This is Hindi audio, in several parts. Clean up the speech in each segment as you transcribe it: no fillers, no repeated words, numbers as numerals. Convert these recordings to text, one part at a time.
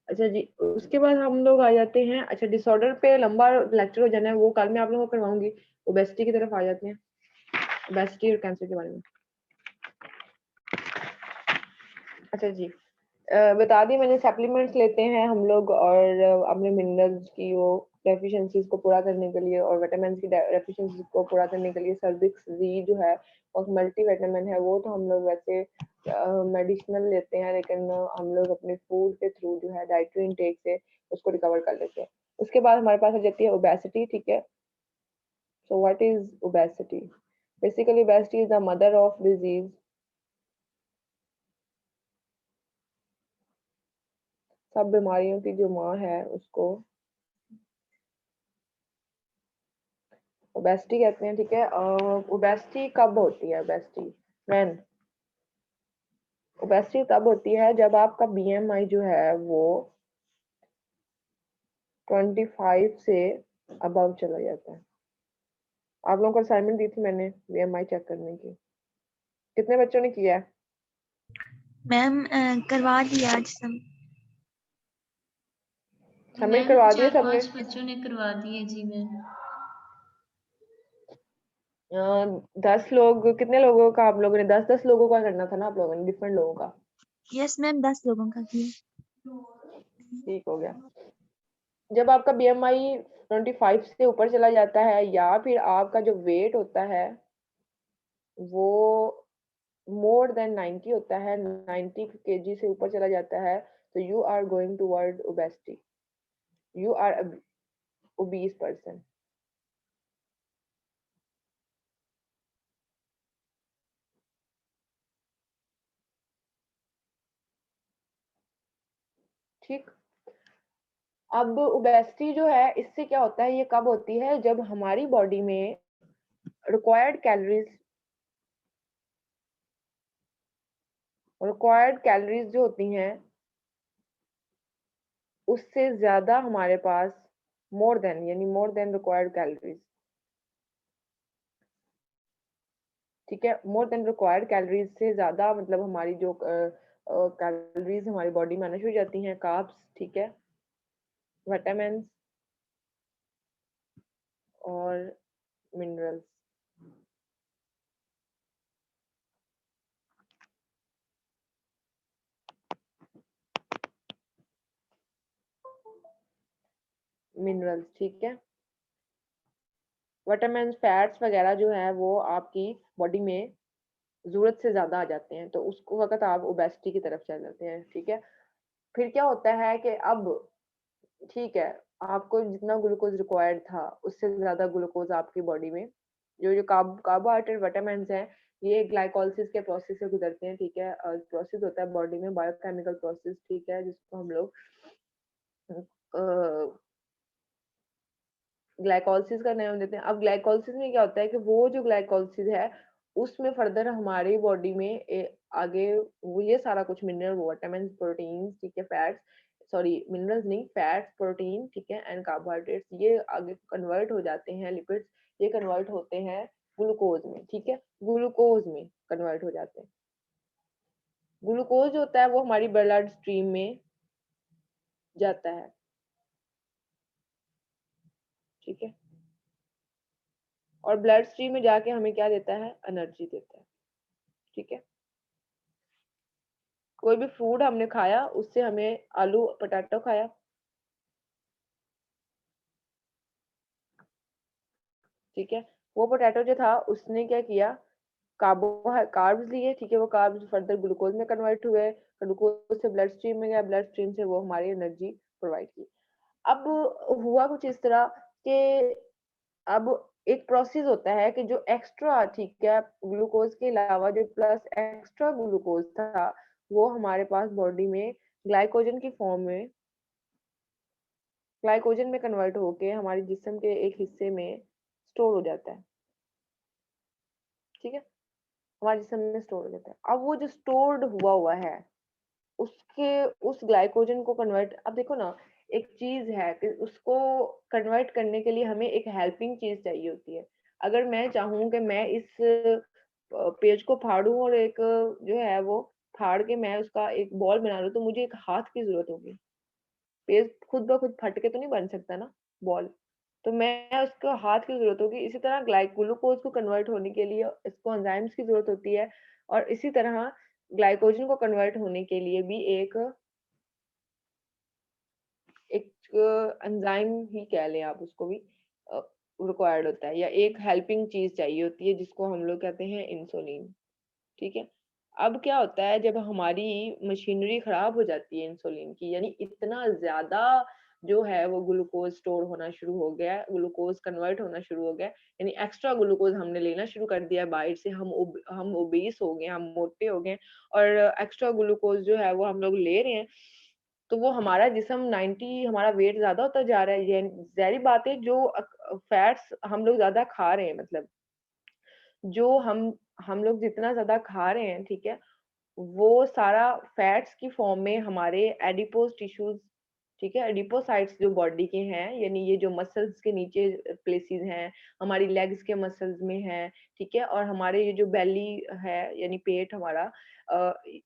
अच्छा जी, उसके बाद हम लोग आ जाते हैं, अच्छा डिसऑर्डर पे लंबा लेक्चर हो जाना है, वो कल मैं आप लोगों को करवाऊंगी। ओबेसिटी की तरफ आ जाते हैं, ओबेसिटी और कैंसर के बारे में। अच्छा जी, बता दी मैंने, सप्लीमेंट्स लेते हैं हम लोग, और अपने मिनरल्स की वो डेफिशिएंसीज को पूरा करने के लिए और विटामिन की डेफिशिएंसीज को पूरा करने के लिए सर्विक्स जी जो है और मल्टी विटामिन है, वो तो हम लोग वैसे मेडिसिनल लेते हैं, लेकिन हम लोग अपने फूड के थ्रू जो है डाइटरी इनटेक से उसको रिकवर कर लेते हैं। उसके बाद हमारे पास आ जाती है ओबेसिटी, ठीक है। So what is obesity? Basically obesity is the mother of disease, सब बीमारियों की जो माँ है उसको ओबेसिटी कहते हैं, ठीक है। ओबेसिटी कब होती है? Obesity when? ओबेसिटी तब होती है जब आपका बीएमआई जो है वो 25 से अबव चला जाता है। आप लोगों को असाइनमेंट दी थी मैंने बीएमआई चेक करने की, कितने बच्चों ने किया है? मैम करवा दिया आज सब। सबमिट मैम करवा दिए सबने? 4-5 बच्चों ने करवा दिए जी मैम। 10 लोग, कितने लोगों का आप लोगों ने, 10-10 लोगों का करना था ना आप लोगों ने, डिफरेंट लोगों का? यस मैम 10 लोगों का किया। ठीक हो गया। जब आपका बीएमआई 25 से ऊपर चला जाता है या फिर आपका जो वेट होता है वो मोर देन 90 होता है, 90 केजी से ऊपर चला जाता है, तो you are going toward obesity, you are obese person. ठीक। अब ओबेसिटी जो है इससे क्या होता है, ये कब होती है? जब हमारी बॉडी में रिक्वायर्ड कैलोरीज जो होती हैं उससे ज्यादा हमारे पास, मोर देन, यानी मोर देन रिक्वायर्ड कैलोरीज, ठीक है। मोर देन रिक्वायर्ड कैलोरीज से ज्यादा मतलब हमारी जो कैलोरीज हमारी बॉडी में आना शुरू हो जाती हैं, कार्ब्स, ठीक है, विटामिन और मिनरल्स। मिनरल्स, ठीक है। विटामिन फैट्स वगैरह जो है वो आपकी बॉडी में जरूरत से ज्यादा आ जाते हैं, तो उस वक्त आप ओबेसिटी की तरफ चल जाते हैं, ठीक है। फिर क्या होता है कि अब, ठीक है, आपको जितना ग्लूकोज रिक्वायर्ड था उससे ज्यादा ग्लूकोज आपकी बॉडी में, जो जो कार्बोहाइड्रेट विटामिन हैं, ये ग्लाइकोलिसिस के प्रोसेस से गुजरते हैं, ठीक है। प्रोसेस होता है बॉडी में, बायोकेमिकल प्रोसेस, ठीक है, जिसको हम लोग ग्लाइकोलिसिस का नाम देते हैं। अब ग्लाइकोलिसिस में क्या होता है कि वो जो ग्लाइकोलिसिस है उसमें फर्दर हमारी बॉडी में आगे वो ये सारा कुछ मिनरल, विटामिन, प्रोटीन, ठीक है, फैट्स, सॉरी मिनरल्स नहीं, फैट्स, प्रोटीन, ठीक है, एंड कार्बोहाइड्रेट्स, ये आगे कन्वर्ट हो जाते हैं, लिपिड्स, ये कन्वर्ट होते हैं ग्लूकोज में, ठीक है, ग्लूकोज में कन्वर्ट हो जाते हैं। ग्लूकोज जो होता है वो हमारी ब्लड स्ट्रीम में जाता है, ठीक है, और ब्लड स्ट्रीम में जाके हमें क्या देता है? एनर्जी देता है, ठीक है। कोई भी फूड हमने खाया उससे हमें, आलू पोटैटो खाया, ठीक है, वो पोटैटो जो था उसने क्या किया? कार्ब्स लिए, ठीक है, वो कार्ब्स फर्दर ग्लूकोज में कन्वर्ट हुए, ग्लूकोज से ब्लड स्ट्रीम में गया, ब्लड स्ट्रीम से वो हमारी एनर्जी प्रोवाइड की। अब हुआ कुछ इस तरह कि अब एक प्रोसेस होता है कि जो एक्स्ट्रा, ठीक है, ग्लूकोज के अलावा जो प्लस एक्स्ट्रा ग्लूकोज था वो हमारे पास बॉडी में ग्लाइकोजन की फॉर्म में, ग्लाइकोजन में कन्वर्ट होके हमारे जिस्म के एक हिस्से में स्टोर हो जाता है, ठीक है, हमारे जिस्म में स्टोर हो जाता है। अब वो जो स्टोर्ड हुआ है उसके, उस ग्लाइकोजन को कन्वर्ट, अब देखो ना, एक चीज है कि उसको कन्वर्ट करने के लिए हमें एक हेल्पिंग चीज चाहिए होती है। अगर मैं चाहूँ कि मैं इस पेज को फाड़ूं और एक जो है वो फाड़ के मैं उसका एक बॉल बना लूं, तो मुझे एक हाथ की जरूरत होगी, पेज खुद ब खुद फट के तो नहीं बन सकता ना बॉल। तो मैं उसको हाथ की ज़रूरत होगी। इसी तरह ग्लूकोज़ को कन्वर्ट होने के लिए इसको एंजाइम्स की ज़रूरत होती है और इसी तरह ग्लाइकोजन को कन्वर्ट होने के लिए भी एक एक एंजाइम ही कह लें आप उसको भी अ, रिक्वायर्ड होता है या एक हेल्पिंग चीज़ चाहिए होती है जिसको हम लोग कहते हैं इंसुलिन, ठीक है? अब क्या होता है जब हमारी मशीनरी खराब हो जाती है इंसुलिन की, यानी इतना ज़्यादा जो है वो ग्लूकोज़ स्टोर होना शुरू हो गया है, ग्लूकोज़ कन्वर्ट होना शुरू हो गया है, यानी एक्स्ट्रा ग्लूकोज़ हमने लेना शुरू कर दिया है बाहर से, हम ओबीस हो गए, हम मोटे हो गए और एक्स्ट्रा ग्लूकोज़ जो है वो हम लोग ले रहे हैं, तो वो हमारा जिस्म 90 हमारा वेट ज़्यादा होता जा रहा है, ये ज़ाहिर बात है जो फैट्स हम लोग ज़्यादा खा रहे हैं मतलब जो हम लोग जितना ज़्यादा खा रहे हैं, ठीक है? वो सारा फैट्स की फॉर्म में हमारे एडिपोज टिश्यूज, ठीक है, एडिपोसाइट्स जो बॉडी के हैं, यानी ये जो मसल्स के नीचे प्लेसेस हैं, हमारी लेग्स के मसल्स में है, ठीक है, और हमारे ये जो बेली है यानी पेट हमारा,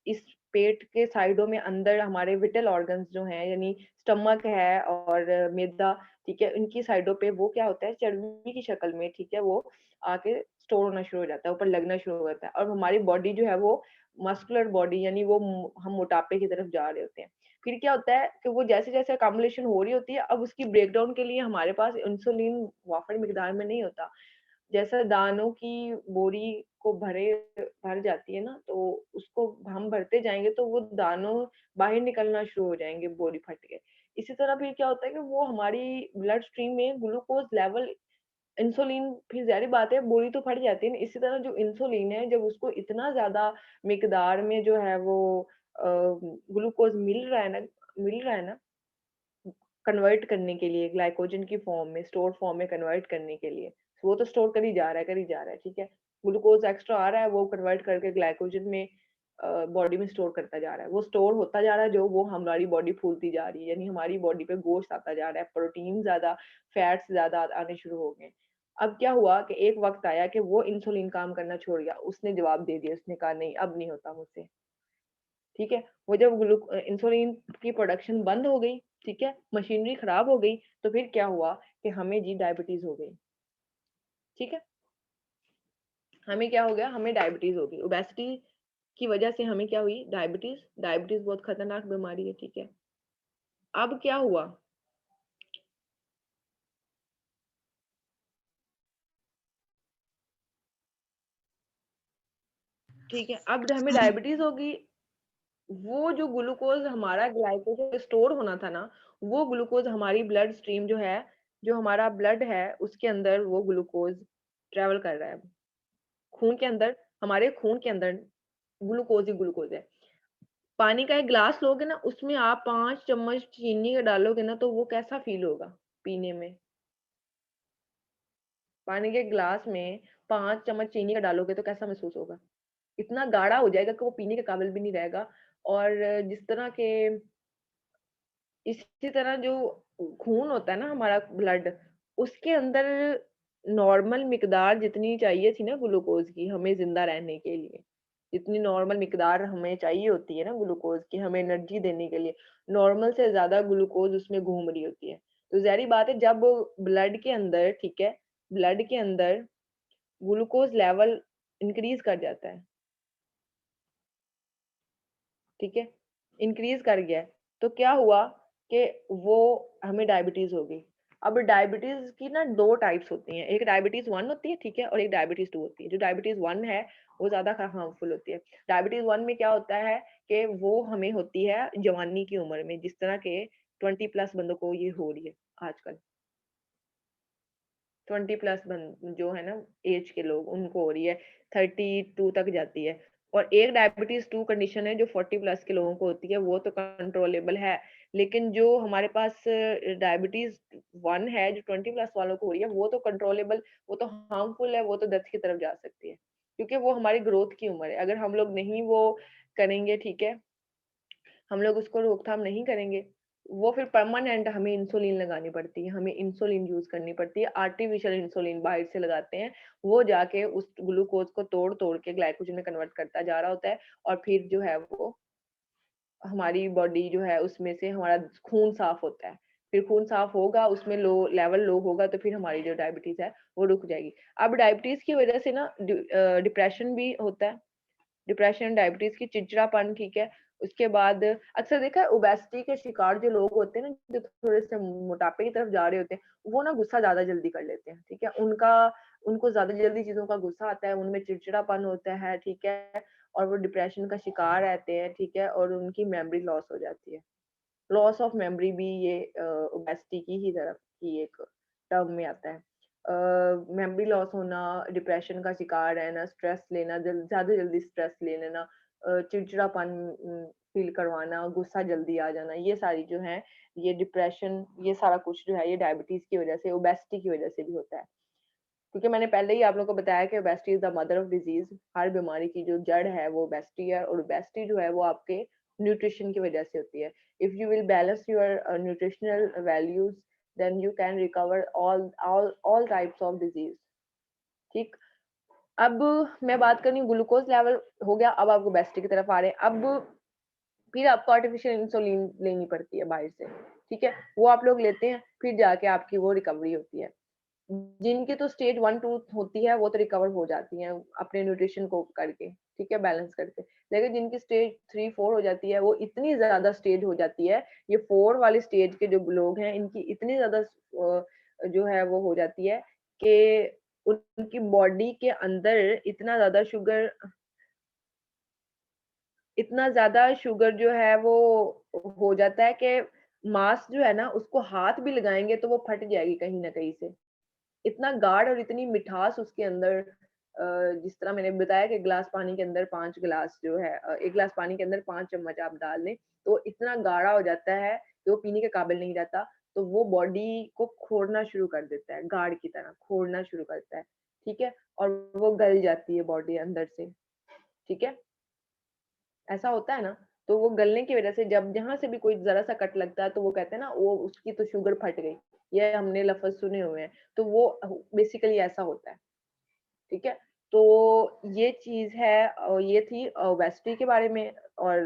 इस पेट के साइडों में अंदर हमारे विटल ऑर्गन्स जो हैं यानी स्टमक है और मैदा, ठीक है, इनकी साइडों पे वो क्या होता है चर्बी की शक्ल में, ठीक है, वो आके स्टोर होना शुरू हो जाता है, ऊपर लगना शुरू हो जाता है और हमारी बॉडी जो है वो मस्कुलर बॉडी यानी वो हम मोटापे की तरफ जा रहे होते हैं। फिर क्या होता है कि वो जैसे-जैसे अकोमोडेशन हो रही होती है, अब उसकी ब्रेकडाउन के लिए हमारे पास इंसुलिन वाफ़र मिकदार में नहीं होता। जैसे दानों की बोरी को भर जाती है ना, तो उसको हम भरते जाएँगे तो वो दानों बाहर निकलना शुरू हो जाएँगे बोरी फट के। इसी तरह फिर क्या होता है कि वो हमारी ब्लड स्ट्रीम में ग्लूकोज़ लेवल इंसुलिन फिर ज़ाहिर बात है बोरी तो फट जाती है ना, इसी तरह जो इंसुलिन है जब उसको इतना ज़्यादा मिकदार में जो है वो ग्लूकोज़ मिल रहा है ना कन्वर्ट करने के लिए ग्लाइकोजन की फॉर्म में, स्टोर फॉर्म में कन्वर्ट करने के लिए, वो तो स्टोर कर ही जा रहा है, ठीक है? ग्लूकोज़ एक्स्ट्रा आ रहा है, वो कन्वर्ट करके ग्लाइकोजन में बॉडी में स्टोर करता जा रहा है। वो स्टोर होता जा रहा है जो वो हमारी बॉडी फूलती जा रही है, यानी हमारी बॉडी पे गोश्त आता जा रहा है, प्रोटीन ज़्यादा, फैट्स ज़्यादा आने शुरू हो गए। अब क्या हुआ कि एक वक़्त आया कि वो इंसुलिन काम करना छोड़ गया, उसने जवाब दे दिया, उसने कहा नहीं अब नहीं होता मुझसे। ठीक है? वो जब इंसुलिन की प्रोडक्शन बंद हो गई, ठीक है? मशीनरी खराब हो गई, तो फिर क्या हुआ कि हमें जी डायबिटीज़ हो गई, ठीक है? हमें क्या हो गया? हमें डायबिटीज़ हो गई। ओबेसिटी की वजह से हमें क्या हुई? डायबिटीज़, डायबिटीज़ बहुत खतरनाक बीमारी है, ठीक है? अब क्या हुआ? ठीक है, अब हमें डायबिटीज़ हो गई, वो जो ग्लूकोज़ हमारा ग्लाइकोजन स्टोर होना था ना, वो ग्लूकोज़ हमारी ब्लड स्ट्रीम जो है, जो हमारा ब्लड है, उसके अंदर वो ग्लूकोज़ ट्रैवल कर रहा है। खून के अंदर हमारे खून के अंदर ग्लूकोज़ ही ग्लूकोज़ है। पानी का एक ग्लास लोगे ना, उसमें आप 5 चम्मच चीनी का डालोगे ना, तो वो कैसा फ़ील होगा पीने में? पानी के ग्लास में 5 चम्मच चीनी का डालोगे तो कैसा महसूस होगा? इतना गाढ़ा हो जाएगा कि वो पीने के काबिल भी नहीं रहेगा और जिस तरह के इसी तरह जो खून होता है ना हमारा ब्लड, उसके अंदर नॉर्मल मिकदार जितनी चाहिए थी ना ग्लूकोज़ की हमें ज़िंदा रहने के लिए, जितनी नॉर्मल मिकदार हमें चाहिए होती है ना ग्लूकोज़ की हमें एनर्जी देने के लिए, नॉर्मल से ज़्यादा ग्लूकोज़ उसमें घूम रही होती है। तो ज़ाहिर-सी बात है जब ब्लड के अंदर, ठीक है, ब्लड के अंदर ग्लूकोज़ लेवल इंक्रीज़ कर जाता है, ठीक है? इंक्रीज़ कर गया है, तो क्या हुआ कि वो हमें डायबिटीज़ हो गई। अब डायबिटीज़ की ना 2 टाइप्स होती हैं, एक डायबिटीज़ 1 होती है, ठीक है? और एक डायबिटीज़ 2 होती है। जो डायबिटीज़ 1 है, वो ज़्यादा हार्मफुल होती है। डायबिटीज़ 1 में क्या होता है कि वो हमें होती है जवानी की उम्र में, जिस तरह के 20 प्लस बंदों को ये हो रही है आजकल। 20 प्लस जो है ना एज के लोग उनको हो रही है 32 तक जाती है और एक डायबिटीज 2 कंडीशन है जो 40 प्लस के लोगों को होती है वो तो कंट्रोलेबल है लेकिन जो हमारे पास डायबिटीज 1 है जो 20 प्लस वालों को हो रही है वो तो कंट्रोलेबल वो तो हार्मफुल है वो तो डेथ की तरफ जा सकती है क्योंकि वो हमारी ग्रोथ की उम्र है अगर हम लोग नहीं वो करेंगे ठीक है हम लोग उसको रोकथाम नहीं करेंगे, वो फिर परमानेंट हमें इंसुलिन लगानी पड़ती है, हमें इंसुलिन यूज़ करनी पड़ती है, आर्टिफिशियल इंसुलिन बाहर से लगाते हैं, वो जाके उस ग्लूकोज़ को तोड़-तोड़ के ग्लाइकोजन में कन्वर्ट करता जा रहा होता है और फिर जो है वो हमारी बॉडी जो है उसमें से हमारा खून साफ होता है। फिर खून साफ होगा, उसमें लेवल लो होगा तो फिर हमारी जो डायबिटीज है वो रुक जाएगी। अब डायबिटीज की वजह से ना डिप्रेशन भी होता है। डिप्रेशन, डायबिटीज की चिड़चिड़ापन, ठीक है। उसके बाद अक्सर देखा है ओबेसिटी के शिकार जो लोग होते हैं ना, जो थोड़े से मोटापे की तरफ जा रहे होते हैं, वो ना गुस्सा ज्यादा जल्दी कर लेते हैं, ठीक है। उनको ज्यादा जल्दी चीजों का गुस्सा आता है, उनमें चिड़चिड़ापन होता है, ठीक है। और वो डिप्रेशन का शिकार रहते हैं, ठीक है। और उनकी मेमोरी लॉस हो जाती है। लॉस ऑफ मेमोरी भी ये ओबेसिटी की ही तरफ की एक टर्म में आता है। मेमोरी लॉस होना, डिप्रेशन का शिकार रहना, स्ट्रेस लेना, ज्यादा जल्दी स्ट्रेस ले लेना, चिड़चिड़ापन फील करवाना, गुस्सा जल्दी आ जाना, ये सारी जो है ये डिप्रेशन, ये सारा कुछ जो है ये डायबिटीज की वजह से, ओबेसिटी की वजह से भी होता है। क्योंकि मैंने पहले ही आप लोगों को बताया कि obesity is the mother of disease. हर बीमारी की जो जड़ है वो ओबेसिटी है, और ओबेसिटी जो है वो आपके न्यूट्रिशन की वजह से होती है। If you will balance your nutritional values, then you can recover all types of disease, ठीक। अब मैं बात कर रही हूँ ग्लूकोज लेवल हो गया, अब आप ओबेसिटी की तरफ आ रहे हैं। अब फिर आपको आर्टिफिशियल इंसुलिन लेनी पड़ती है बाहर से, ठीक है। वो आप लोग लेते हैं, फिर जाके आपकी वो रिकवरी होती है। जिनकी तो स्टेज 1-2 होती है वो तो रिकवर हो जाती हैं अपने न्यूट्रिशन को करके, ठीक है, बैलेंस करके। लेकिन जिनकी स्टेज 3-4 हो जाती है, वो इतनी ज्यादा स्टेज हो जाती है, ये 4 वाली स्टेज के जो लोग हैं, इनकी इतनी ज्यादा जो है वो हो जाती है कि उनकी बॉडी के अंदर इतना ज्यादा शुगर जो है वो हो जाता है कि मांस जो है ना, उसको हाथ भी लगाएंगे तो वो फट जाएगी कहीं ना कहीं से। इतना गाढ़ और इतनी मिठास उसके अंदर, जिस तरह मैंने बताया कि ग्लास पानी के अंदर 5 गिलास जो है, 1 गिलास पानी के अंदर 5 चम्मच आप डाल दें, तो इतना गाढ़ा हो जाता है कि वो पीने के काबिल नहीं रहता। तो वो बॉडी को खोड़ना शुरू कर देता है, गाढ़ की तरह खोड़ना शुरू करता है, ठीक है। और वो गल जाती है बॉडी अंदर से, ठीक है। ऐसा होता है ना। तो वो गलने की वजह से जब जहाँ से भी कोई ज़रा सा कट लगता है, तो वो कहते हैं ना, वो उसकी तो शुगर फट गई। ये हमने लफ़्ज़ सुने हुए हैं। तो वो बेसिकली ऐसा होता है, ठीक है। तो ये चीज़ है, ये थी ओबेसिटी के बारे में, और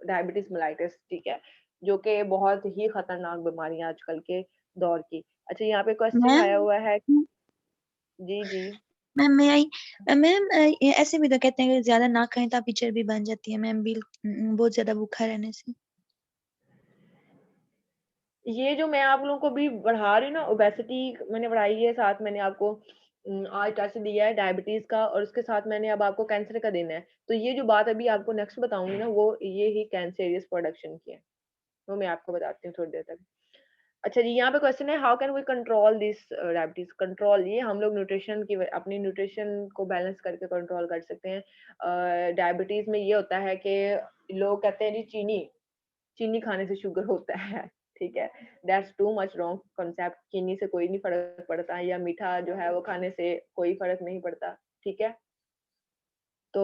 डायबिटीज़ मेलाइटिस, ठीक है, जो कि बहुत ही खतरनाक बीमारी है आजकल के दौर की। अच्छा, यहाँ पे क्वेश्चन मैम आया हुआ है। जी, जी। मैम मैं आई मैम ऐसे भी तो कहते हैं कि ज्यादा ना खाएं तो आपकी चर्बी बन जाती है मैम, बहुत ज्यादा भूखा रहने से। ये जो मैं आप लोगों को भी बढ़ा रही हूँ ना, ओबेसिटी मैंने बढ़ाई है, साथ मैंने आपको आज टेस्ट दिया है डायबिटीज का, और उसके साथ मैंने अब आपको कैंसर का देना है। तो ये जो बात अभी आपको नेक्स्ट बताऊंगी ना, वो ये ही कैंसरियस प्रोडक्शन की है, वो मैं आपको बताती हूँ थोड़ी देर तक। अच्छा जी, यहाँ पे क्वेश्चन है, how can we control this diabetes. Control, ये हम लोग न्यूट्रिशन की अपनी न्यूट्रिशन को बैलेंस करके कंट्रोल कर सकते हैं। डायबिटीज में ये होता है कि लोग कहते हैं जी चीनी चीनी खाने से शुगर होता है, ठीक है। That's too much wrong concept. चीनी से कोई नहीं फर्क पड़ता, या मीठा जो है वो खाने से कोई फर्क नहीं पड़ता, ठीक है। तो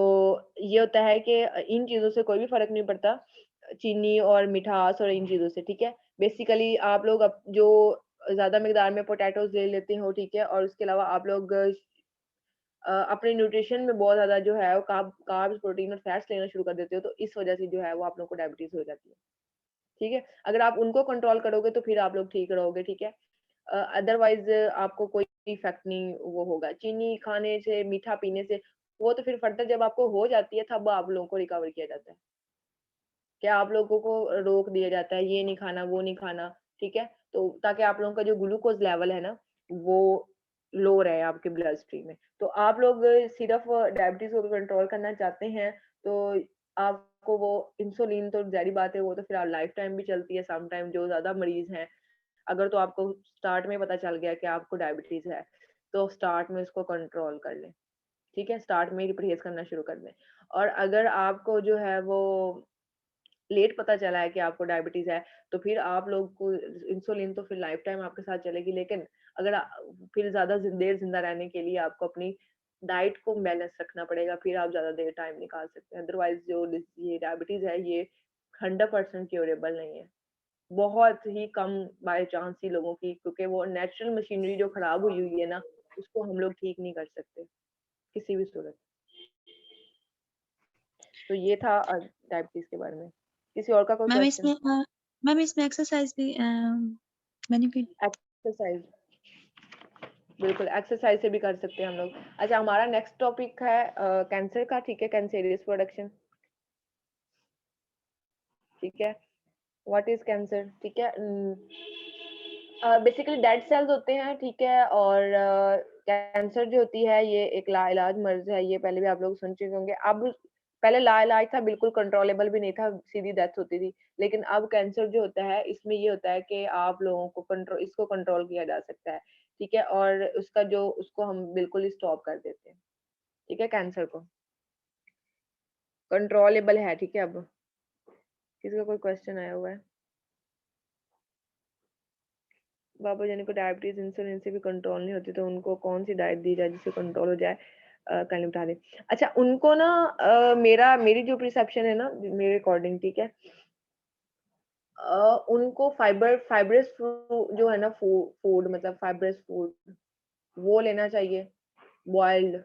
ये होता है कि इन चीजों से कोई भी फर्क नहीं पड़ता, चीनी और मिठास और इन चीजों से, ठीक है। बेसिकली आप लोग जो ज्यादा मिकदार में पोटैटोज ले लेते हो, ठीक है, और उसके अलावा आप लोग अपने न्यूट्रिशन में बहुत ज्यादा जो है वो कार्ब्स, प्रोटीन और फैट्स लेना शुरू कर देते हो, तो इस वजह से जो है वो आप लोग को डायबिटीज हो जाती है, ठीक है। अगर आप उनको कंट्रोल करोगे तो फिर आप लोग ठीक रहोगे, ठीक है। अदरवाइज आपको कोई इफेक्ट नहीं वो होगा चीनी खाने से, मीठा पीने से। वो तो फिर फर्दर जब आपको हो जाती है तब आप लोगों को रिकवर किया जाता है, क्या आप लोगों को रोक दिया जाता है, ये नहीं खाना, वो नहीं खाना, ठीक है। तो ताकि आप लोगों का जो ग्लूकोज लेवल है ना, वो लो रहे आपके ब्लड स्ट्रीम में। तो आप लोग सिर्फ डायबिटीज को कंट्रोल करना चाहते हैं, तो आपको वो इंसुलिन तो ज़ाहिर बात है, वो तो फिर लाइफ टाइम भी चलती है। सम टाइम जो ज़्यादा मरीज हैं, अगर तो आपको स्टार्ट में पता चल गया कि आपको डायबिटीज है, तो स्टार्ट में इसको कंट्रोल कर लें, ठीक है। स्टार्ट में ही परहेज करना शुरू कर दें। और अगर आपको जो है वो लेट पता चला है कि आपको डायबिटीज है, तो फिर आप लोग को इंसुलिन तो फिर लाइफ टाइम आपके साथ चलेगी। लेकिन अगर फिर ज्यादा देर जिंदा रहने के लिए आपको अपनी डाइट को बैलेंस रखना पड़ेगा, फिर आप ज्यादा देर टाइम निकाल सकते हैं। अदरवाइज जो ये डायबिटीज है, ये 100% क्योरेबल नहीं है। बहुत ही कम बाय चांस ही लोगों की, क्योंकि वो नेचुरल मशीनरी जो खराब हुई हुई है ना, उसको हम लोग ठीक नहीं कर सकते किसी भी सूरत। तो ये था डायबिटीज के बारे में। किसी और का कोई मैम क्वेश्चन? इसमें एक्सरसाइज भी बेनिफिट एक्सरसाइज, बिल्कुल एक्सरसाइज से भी कर सकते हैं हम लोग। अच्छा, हमारा नेक्स्ट टॉपिक है कैंसर का, ठीक है, कैंसरियस प्रोडक्शन, ठीक है, व्हाट इज कैंसर, ठीक है। बेसिकली डेड सेल्स होते हैं, ठीक है, और कैंसर जो होती है ये एक लाइलाज मर्ज है, ये पहले भी आप लोग सुन चुके होंगे। अब पहले लाइलाज था, बिल्कुल कंट्रोलेबल भी नहीं था, सीधी डेथ होती थी, लेकिन अब कैंसर जो होता है इसमें ये होता है कि आप लोगों को इसको कंट्रोल किया जा सकता है, ठीक है, और उसका जो उसको हम बिल्कुल ही स्टॉप कर देते हैं, ठीक है, कैंसर को कंट्रोलेबल है, ठीक है। अब किसी का कोई क्वेश्चन आया हुआ है? बाबा जानी को डायबिटीज इंसुलिन से भी कंट्रोल नहीं होती, तो उनको कौन सी डाइट दी जाए जिससे कंट्रोल हो जाए? काइंडली बता दें। अच्छा, उनको ना मेरी जो परसेप्शन है ना, मेरे अकॉर्डिंग, ठीक है, उनको फाइबरस जो है ना, फूड मतलब फाइबरस फूड वो लेना चाहिए, बॉइल्ड,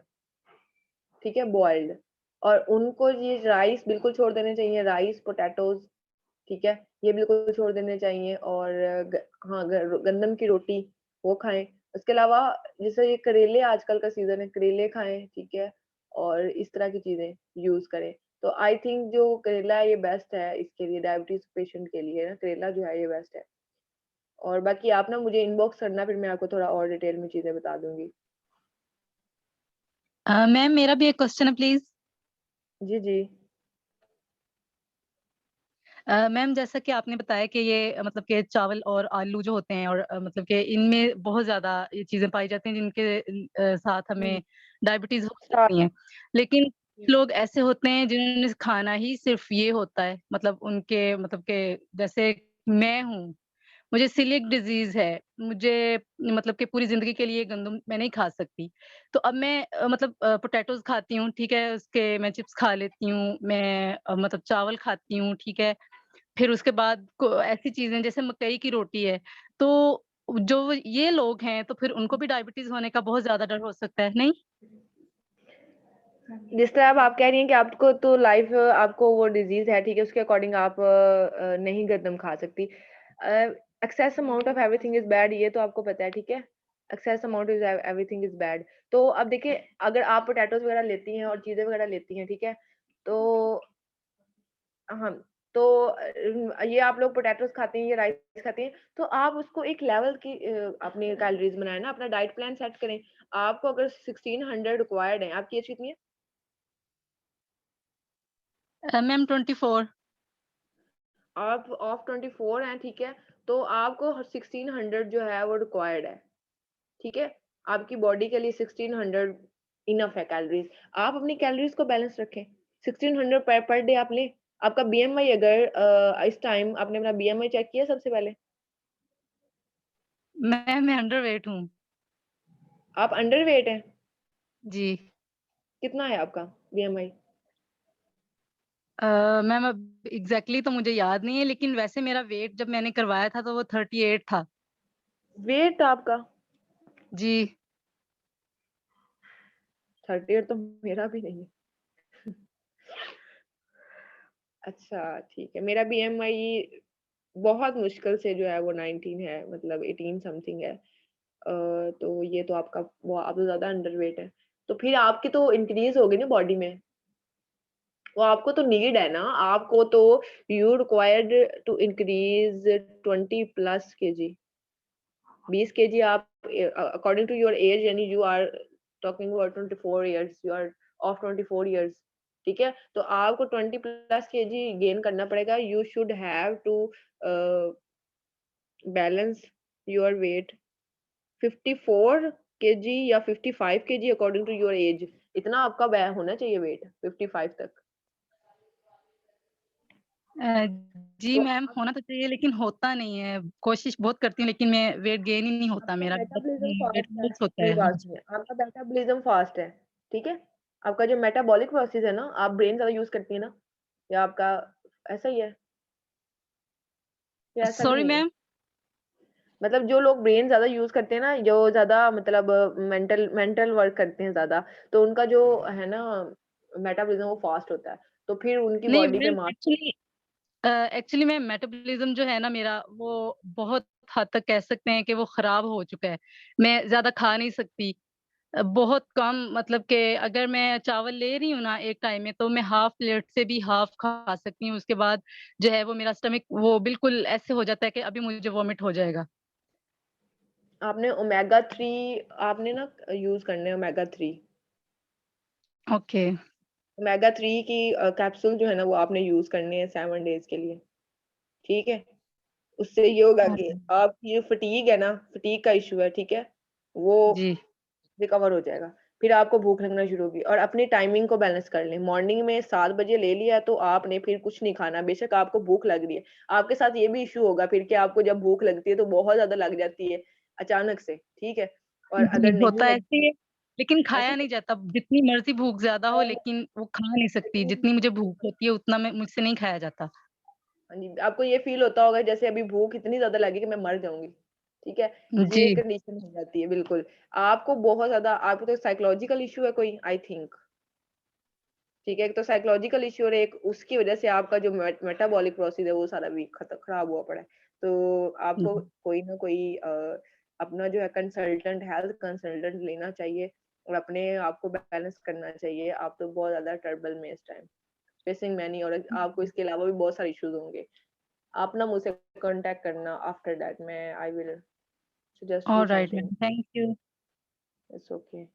ठीक है, बॉइल्ड। और उनको ये राइस बिल्कुल छोड़ देने चाहिए, राइस, पोटैटोज, ठीक है, ये बिल्कुल छोड़ देने चाहिए। और हाँ, गंदम की रोटी वो खाएं। उसके अलावा जैसे ये करेले, आजकल का सीजन है, करेले खाएं, ठीक है, और इस तरह की चीजें यूज करें। तो आई थिंक जो करेला है ये बेस्ट है इसके लिए, डायबिटीज पेशेंट के लिए ना, करेला जो है ये बेस्ट है। और बाकी आप ना मुझे इनबॉक्स करना, फिर मैं आपको थोड़ा और डिटेल में चीजें बता दूंगी। मैम मेरा भी एक क्वेश्चन है प्लीज। Ji ji. मैम जैसा कि आपने बताया कि ये मतलब कि चावल और आलू जो होते हैं और मतलब कि इनमें बहुत ज्यादा ये चीजें पाई जाती हैं जिनके साथ हमें डायबिटीज हो सकती है, लेकिन कुछ लोग ऐसे होते हैं जिन्होंने खाना ही सिर्फ ये होता है, मतलब उनके मतलब के जैसे मैं हूँ, मुझे सिलिक डिजीज है, मुझे मतलब कि पूरी जिंदगी के लिए गंदम मैं नहीं खा सकती, तो अब मैं मतलब पोटैटोज खाती हूँ, ठीक है, उसके मैं चिप्स खा लेती हूँ, मैं मतलब चावल खाती हूँ, ठीक है, फिर उसके बाद ऐसी चीजें जैसे मकई की रोटी है, तो जो ये लोग हैं तो फिर उनको भी डायबिटीज होने का बहुत ज्यादा डर हो सकता है, नहीं? जिस तरह अब आप कह रही हैं कि आपको तो लाइफ आपको वो डिजीज है, ठीक है, उसके अकॉर्डिंग आप नहीं गंदम खा सकती। Excess amount of everything is bad, ये तो आपको पता है, ठीक है, excess amount is everything is bad. तो अब देखिए, अगर आप पोटैटोज वगैरह लेती हैं और चीजें वगैरह लेती हैं, ठीक है, तो हाँ, तो ये आप लोग पोटैटोज खाते हैं, ये राइस खाते हैं, तो आप उसको एक लेवल की अपनी कैलोरीज बनाए ना, अपना डाइट प्लान सेट करें। आपको अगर 1600 रिक्वायर्ड है, आपकी एज कितनी है? मैम 24। आप ऑफ 24 हैं, ठीक है, तो आपको 1600 जो है वो रिक्वायर्ड है, ठीक है, आपकी बॉडी के लिए 1600 इनफ है कैलोरीज। आप अपनी कैलोरीज को बैलेंस रखें, 1600 पर डे आप लें। आपका बीएमआई अगर इस टाइम आपने अपना बीएमआई चेक किया सबसे पहले? मैं अंडरवेट हूँ। आप अंडरवेट हैं? जी। कितना है आपका बीएमआई? मैम अब एग्जैक्टली तो मुझे याद नहीं है, लेकिन वैसे मेरा वेट जब मैंने करवाया था तो वो 38 था। वेट आपका जी। 38 तो मेरा भी नहीं है। अच्छा, ठीक है, मेरा बीएमआई बहुत मुश्किल से जो है वो 19 है, मतलब 18 समथिंग है। तो ये तो आपका वो आप तो ज्यादा अंडरवेट है, तो फिर आपकी तो इंक्रीज होगी ना बॉडी में, वो आपको तो नीड है ना, आपको तो you required to increase 20 plus KG, 20 KG आप अकॉर्डिंग टू योर एज, यानी you are talking about 24 years, you are of 24 years, ठीक है, तो आपको 20 प्लस केजी गेन करना पड़ेगा। You should have to balance your weight 54 KG या 55 KG according to your age, इतना आपका होना चाहिए वेट 55 तक। अ, जी तो मैम होना तो चाहिए, लेकिन होता नहीं है, कोशिश बहुत करती हूँ लेकिन मैं वेट गेन ही नहीं होता आपका मेरा, मेटाबॉलिज्म वेट फास्ट है, लॉस होता मेरी है। बात सुनिए, आपका मेटाबॉलिज्म फास्ट है, ठीक है, आपका जो मेटाबॉलिक प्रोसेस है ना, आप ब्रेन ज्यादा यूज करती है ना, या आपका ऐसा ही है, या ऐसा भी सॉरी नहीं है? मैम। मतलब जो लोग ब्रेन ज्यादा यूज करते हैं ना, जो ज्यादा मतलब मेंटल वर्क करते हैं ज्यादा, तो उनका जो है ना मेटाबॉलिज्म वो फास्ट होता है, तो फिर उनकी नहीं बॉडी के मैम मास। एक्चुअली एक्चुअली मैं मेटाबॉलिज्म जो है ना मेरा, वो बहुत हद तक कह सकते हैं कि वो खराब हो चुका है। मैं ज़्यादा खा नहीं सकती। बहुत कम, मतलब कि अगर मैं चावल ले रही हूँ ना एक टाइम में, तो मैं हाफ प्लेट से भी हाफ खा सकती हूँ। उसके बाद जो है वो मेरा स्टमक वो बिल्कुल ऐसे हो जाता है कि अभी मुझे वॉमिट हो जाएगा। आपने ओमेगा 3 आपने ना यूज़ करने हैं ओमेगा 3। ओके। ओमेगा 3 की कैप्सूल जो है ना वो आपने यूज़ करने हैं 7 डेज़ के लिए, ठीक है? उससे ये होगा कि ओके। आपकी जो फटीग है ना, फटीग का इश्यू है, ठीक है? वो जी। रिकवर हो जाएगा। फिर आपको भूख लगना शुरू होगी और अपनी टाइमिंग को बैलेंस कर लें। मॉर्निंग में 7 बजे ले लिया तो आपने फिर कुछ नहीं खाना, बेशक आपको भूख लग रही है। आपके साथ ये भी इश्यू होगा फिर कि आपको जब भूख लगती है तो बहुत ज़्यादा लग जाती है अचानक से, ठीक है? और जी, अगर नहीं होता है लगती ऐसे, लेकिन ऐसे खाया नहीं जाता। जितनी मर्ज़ी भूख ज़्यादा हो, लेकिन वो खा नहीं सकती। जितनी मुझे भूख होती है उतना मैं मुझसे नहीं खाया जाता। हाँ जी, आपको ये फ़ील होता होगा जैसे अभी भूख इतनी ज़्यादा लगी कि मैं मर जाऊँगी, ठीक है? जी। ये कंडीशन हो जाती है बिल्कुल। आपको बहुत ज़्यादा आपको तो साइकोलॉजिकल इश्यू है कोई आई थिंक, ठीक है? एक तो साइकोलॉजिकल इश्यू और एक उसकी वज़ह से आपका जो मेटाबॉलिक प्रोसेस है वो सारा भी खराब हुआ पड़ा है। तो हुँ, आपको कोई ना कोई अपना जो है कंसल्टेंट हेल्थ कंसल्टेंट लेना चाहिए और अपने आप को बैलेंस करना चाहिए। आप तो बहुत ज़्यादा ट्रबल में इस टाइम, फेसिंग मैनी और आपको हुँ। इसके अलावा भी बहुत सारे इश्यूज़ होंगे। आप ना मुझसे कॉन्टैक्ट करना आफ्टर दैट मैं I will suggest you alright something. Ma'am, thank you. It's okay.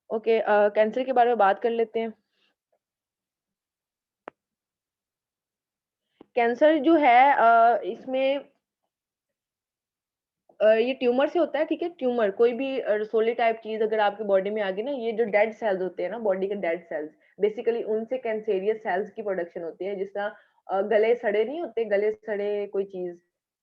Okay cancer के बारे में बात कर लेते हैं। कैंसर जो है इसमें ये ट्यूमर से होता है, ठीक है? ट्यूमर कोई भी रसोली टाइप चीज़ अगर आपकी बॉडी में आ गई ना, ये जो डेड सेल्स होते हैं ना, बॉडी के डेड सेल्स, बेसिकली उनसे कैंसेरियस सेल्स की प्रोडक्शन होती है। जिस तरह गले सड़े नहीं होते, गले सड़े कोई चीज़,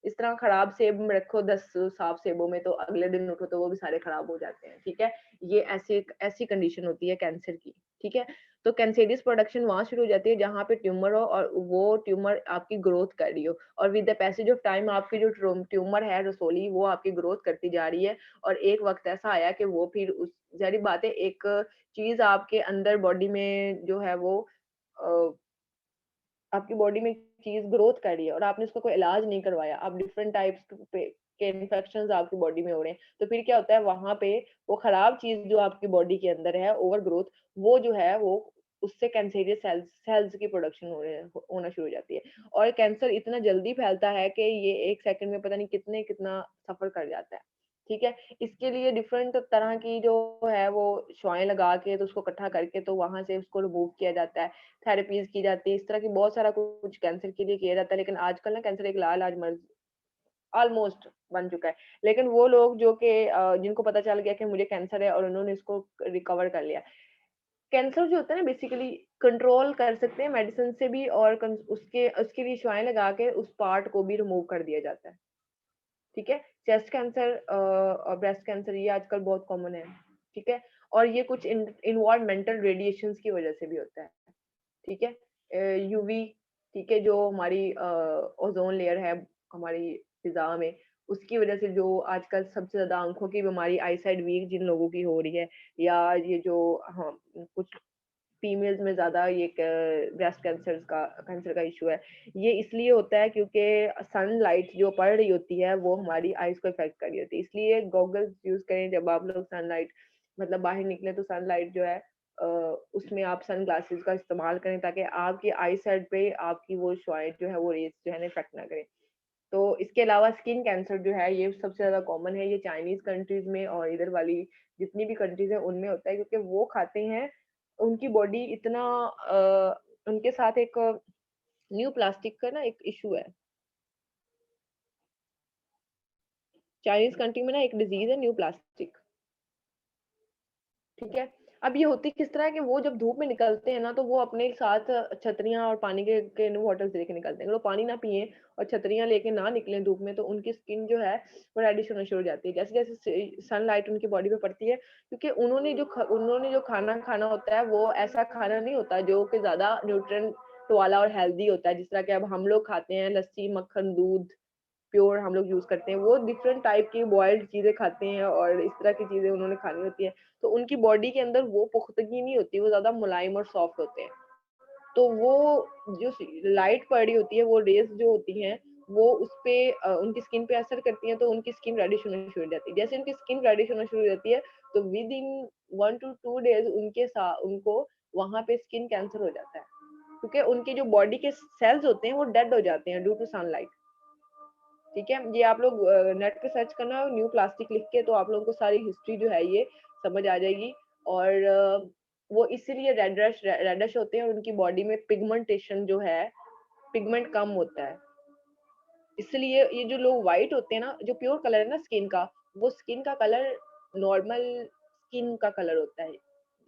इस तरह खराब सेब में रखो 10 साफ सेबों में तो अगले दिन उठो तो वो भी सारे खराब हो जाते हैं, ठीक है? ये ऐसी ऐसी कंडीशन होती है कैंसर की, ठीक है? तो कैंसेरियस प्रोडक्शन वहाँ शुरू हो जाती है जहाँ पे ट्यूमर हो और वो ट्यूमर आपकी ग्रोथ कर रही हो। और with the passage of time आपकी जो ट्यूमर है रसोली वो आपकी ग्रोथ करती जा रही है और एक वक्त ऐसा आया कि वो फिर उस जारी बात है एक चीज आपके अंदर बॉडी में जो है वो अ, आपकी बॉडी में चीज ग्रोथ कर रही है और आपने उसका कोई इलाज नहीं करवाया, आप डिफरेंट टाइप्स के इन्फेक्शन आपकी बॉडी में हो रहे हैं, तो फिर क्या होता है वहां पे वो खराब चीज जो आपकी बॉडी के अंदर है ओवर ग्रोथ, वो जो है वो उससे कैंसरियस सेल्स सेल्स की प्रोडक्शन होना शुरू हो जाती है और कैंसर इतना जल्दी फैलता है कि ये एक सेकंड में पता नहीं कितना सफर कर जाता है, ठीक है? इसके लिए डिफरेंट तरह की जो है वो शुआएं लगा के तो उसको इकट्ठा करके तो वहां से उसको रिमूव किया जाता है, थेरेपीज़ की जाती है, इस तरह की बहुत सारा कुछ कैंसर के लिए किया जाता है, लेकिन आजकल ना कैंसर एक लाइलाज मर्ज़ ऑलमोस्ट बन चुका है। लेकिन वो लोग जो कि जिनको पता चल गया कि मुझे कैंसर है और उन्होंने इसको रिकवर कर लिया। कैंसर जो होता है ना बेसिकली कंट्रोल कर सकते हैं मेडिसिन से भी और उसके उसके लिए शुआएं लगा के उस पार्ट को भी रिमूव कर दिया जाता है, ठीक है? चेस्ट कैंसर और ब्रेस्ट कैंसर ये आजकल बहुत कॉमन है, ठीक है? और ये कुछ इन्वायरमेंटल रेडिएशंस की वजह से भी होता है। ठीक है? यूवी ठीक है, जो हमारी ओज़ोन लेयर है हमारी फ़िज़ा में, उसकी वज़ह से जो आजकल सबसे ज़्यादा आँखों की बीमारी आईसाइट वीक जिन लोगों की हो रही है या ये जो हाँ, कुछ फीमेल्स में ज़्यादा ये क ब्रेस्ट कैंसर का इश्यू है। ये इसलिए होता है क्योंकि सनलाइट जो पड़ रही होती है, वो हमारी आइज़ को इफ़ेक्ट कर रही होती है। इसलिए गॉगल्स यूज़ करें जब आप लोग सनलाइट मतलब बाहर निकलें तो सनलाइट जो है अ, उसमें आप सनग्लासेस का इस्तेमाल करें ताकि आपकी आई साइड पे आपकी वो शुआएँ जो है वो रेज़ जो है ना इफ़ेक्ट ना करें। तो इसके अलावा स्किन कैंसर जो है ये सबसे ज़्यादा कॉमन है, ये चाइनीज़ कंट्रीज़ में और इधर वाली जितनी भी कंट्रीज़ हैं उनमें होता है क्योंकि वो खाते हैं, उनकी बॉडी इतना उनके साथ एक न्यू प्लास्टिक का ना एक इश्यू है। चाइनीज़ कंट्री में ना एक डिज़ीज़ है न्यू प्लास्टिक। ठीक है? अब ये होती किस तरह है कि वो जब धूप में निकलते हैं ना, तो वो अपने साथ छतरियाँ और पानी के बॉटल्स लेके निकलते हैं। अगर वो पानी ना पिएँ और छतरियाँ लेके ना निकलें धूप में, तो उनकी स्किन जो है, वो रेडिश होना शुरू हो जाती है। जैसे-जैसे सनलाइट उनकी बॉडी पे पड़ती है, क्योंकि उन्होंने जो खाना खाना होता है, वो ऐसा खाना नहीं होता जो कि ज़्यादा न्यूट्रिएंट वाला और हेल्दी होता है। जिस तरह के अब हम लोग खाते हैं लस्सी, मक्खन, दूध प्योर हम लोग यूज़ करते हैं, वो डिफरेंट टाइप की बॉइल्ड चीज़ें खाते हैं और इस तरह की चीज़ें उन्होंने खानी होती है। तो उनकी बॉडी के अंदर वो पुख्तगी नहीं होती, वो ज़्यादा मुलायम और सॉफ्ट होते हैं। तो वो जो लाइट पड़ रही होती है, वो रेज जो होती हैं वो उस पे उनकी स्किन पे असर करती हैं, तो उनकी स्किन रेडिश होना शुरू हो जाती है। जैसे उनकी स्किन रेडिश होना शुरू हो जाती है, तो विद इन 1 to 2 डेज उनको वहां पे स्किन कैंसर हो जाता है, क्योंकि उनके जो बॉडी के सेल्स होते हैं वो डेड हो जाते हैं ड्यू टू सनलाइट। ठीक है, ये आप लोग नेट पे सर्च करना न्यू प्लास्टिक लिख के, तो आप लोगों को सारी हिस्ट्री जो है ये समझ आ जाएगी। और वो इसीलिए रेडिश होते हैं, और उनकी बॉडी में पिगमेंटेशन जो है, पिगमेंट कम होता है। इसलिए ये जो लोग व्हाइट होते हैं ना, जो प्योर कलर है ना स्किन का, वो स्किन का कलर नॉर्मल स्किन का कलर होता है।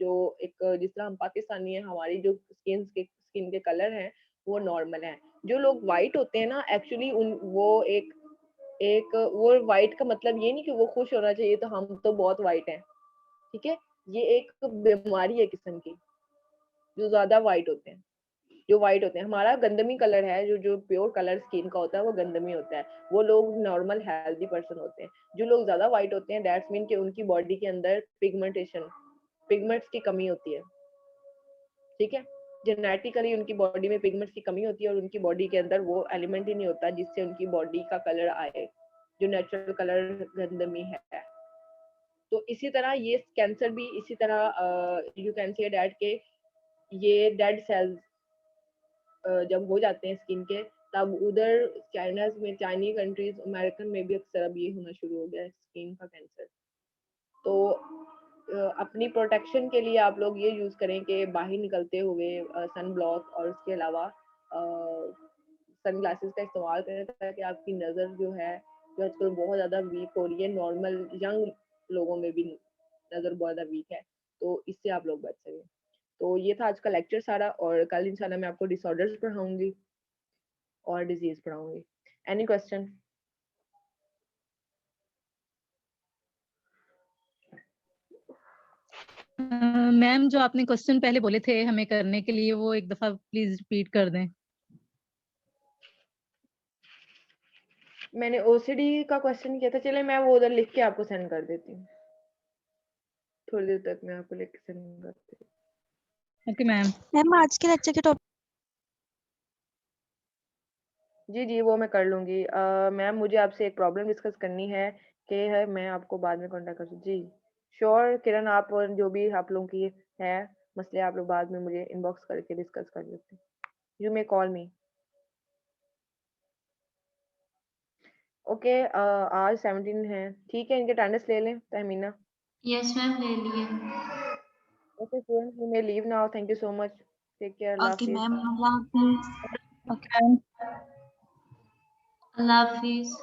जो एक जिस तरह हम पाकिस्तानी है, हमारी जो स्किन के कलर हैं वो नॉर्मल है। जो लोग व्हाइट होते हैं ना, एक्चुअली उन वो एक एक वो व्हाइट का मतलब ये नहीं कि वो खुश होना चाहिए तो हम तो बहुत व्हाइट हैं, ठीक है, ये एक बीमारी है किस्म की। जो ज्यादा व्हाइट होते हैं, जो व्हाइट होते हैं, हमारा गंदमी कलर है, जो जो प्योर कलर स्किन का होता है वो गंदमी होता है, वो लोग नॉर्मल हेल्दी पर्सन होते हैं। जो लोग ज्यादा व्हाइट होते हैं, दैट्स मीन कि उनकी बॉडी के अंदर पिगमेंट्स की कमी होती है। ठीक है, जेनेटिकली उनकी बॉडी में पिगमेंट्स की कमी होती है, और उनकी बॉडी के अंदर वो एलिमेंट ही नहीं होता जिससे उनकी बॉडी का कलर आए, जो नेचुरल कलर गंदमी है। तो इसी तरह ये कैंसर भी इसी तरह यू कैन से दैट के ये डेड सेल्स जब हो जाते हैं स्किन के, तब उधर चाइनीज कंट्रीज, अमेरिकन में भी अक्सर अब ये होना शुरू हो गया है स्किन का कैंसर। तो अपनी प्रोटेक्शन के लिए आप लोग ये यूज करें कि बाहर निकलते हुए सन ब्लॉक और उसके अलावा सन ग्लासेस का इस्तेमाल करें, ताकि आपकी नज़र जो है, जो आजकल बहुत ज़्यादा वीक हो रही है, नॉर्मल यंग लोगों में भी नज़र बहुत ज़्यादा वीक है, तो इससे आप लोग बच सकें। तो ये था आज का लेक्चर सारा, और कल इंशाल्लाह मैं आपको डिसऑर्डर्स पढ़ाऊंगी और डिजीज पढ़ाऊंगी। Any question? मैम जो आपने क्वेश्चन पहले बोले थे हमें करने के लिए, वो एक दफा प्लीज रिपीट कर दें। मैंने ओसीडी का क्वेश्चन किया था, चले मैं वो उधर लिख के आपको सेंड कर देती हूँ, थोड़ी देर तक मैं आपको लिख के सेंड करती हूँ। Okay ma'am. मैम आज के लेक्चर के टॉपिक जी जी वो मैं कर लूंगी। मैम मुझे आपसे एक प्रॉब्लम डिस्कस करनी है कि मैं आपको बाद में कांटेक्ट कर सकती। जी श्योर किरण, आप और जो भी आप लोगों की है मसले, आप लोग बाद में मुझे इनबॉक्स करके डिस्कस कर सकते हैं। You may call me. Okay, आज 17 है, ठीक है, इनके अटेंडेंस ले लें तहमीना। यस मैम, ले लिए। Okay students, you may leave now, thank you so much, take care, अल्लाह ओके हाफिज। मैम, अल्लाह हाफिज। Okay ma'am. अल्लाह हाफिज।